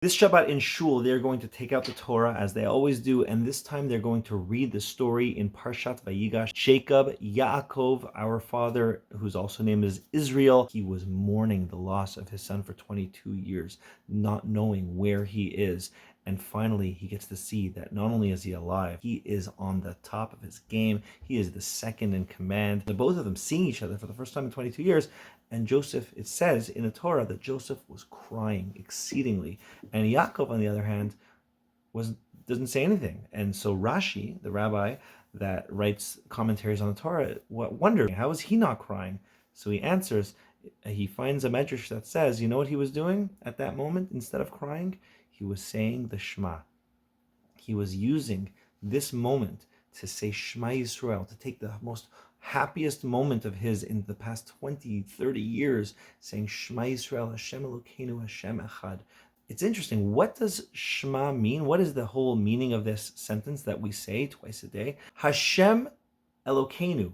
This Shabbat in Shul, they're going to take out the Torah as they always do, and this time they're going to read the story in Parshat Vayigash. Jacob, Yaakov, our father, whose also named is Israel, he was mourning the loss of his son for 22 years, not knowing where he is. And finally, he gets to see that not only is he alive, he is on the top of his game. He is the second in command. The both of them seeing each other for the first time in 22 years. And Joseph, it says in the Torah that Joseph was crying exceedingly. And Yaakov, on the other hand, doesn't say anything. And so Rashi, the rabbi that writes commentaries on the Torah, wondered, how is he not crying? So he answers, he finds a medrash that says, you know what he was doing at that moment? Instead of crying, he was saying the Shema. He was using this moment to say Shema Yisrael, to take the most happiest moment of his in the past 20, 30 years, saying Shema Yisrael, Hashem Elokeinu, Hashem Echad. It's interesting. What does Shema mean? What is the whole meaning of this sentence that we say twice a day? Hashem Elokeinu.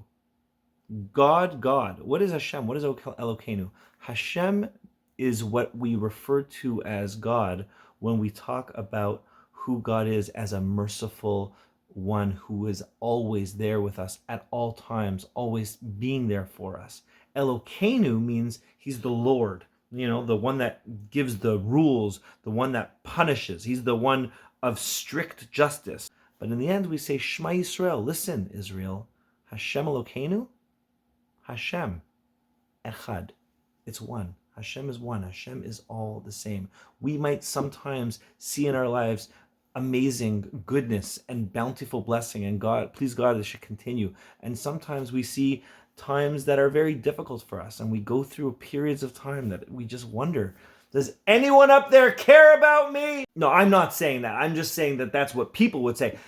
God, God. What is Hashem? What is Elokeinu? Hashem is what we refer to as God when we talk about who God is as a merciful one who is always there with us at all times, always being there for us. Elokeinu means he's the Lord, the one that gives the rules, the one that punishes. He's the one of strict justice. But in the end, we say, Shema Yisrael, listen, Israel, Hashem Elokeinu, Hashem Echad. It's one. Hashem is one. Hashem is all the same. We might sometimes see in our lives amazing goodness and bountiful blessing, and God, please God, this should continue. And sometimes we see times that are very difficult for us, and we go through periods of time that we just wonder, does anyone up there care about me? No, I'm not saying that. I'm just saying that that's what people would say.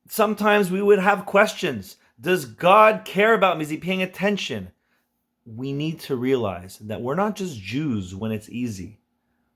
Sometimes we would have questions. Does God care about me? Is he paying attention? We need to realize that we're not just Jews when it's easy.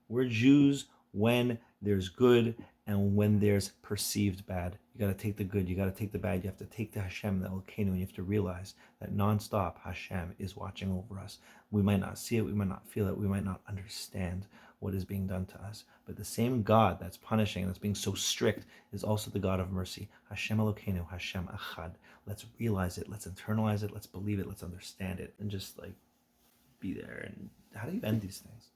We're Jews when there's good and when there's perceived bad. You got to take the good, you got to take the bad, you have to take the Hashem, the Elokeinu, and you have to realize that nonstop Hashem is watching over us. We might not see it, we might not feel it, we might not understand what is being done to us. But the same God that's punishing, that's being so strict, is also the God of mercy. Hashem Elokeinu, Hashem Echad. Let's realize it, let's internalize it, let's believe it, let's understand it, and just be there. And how do you end these things?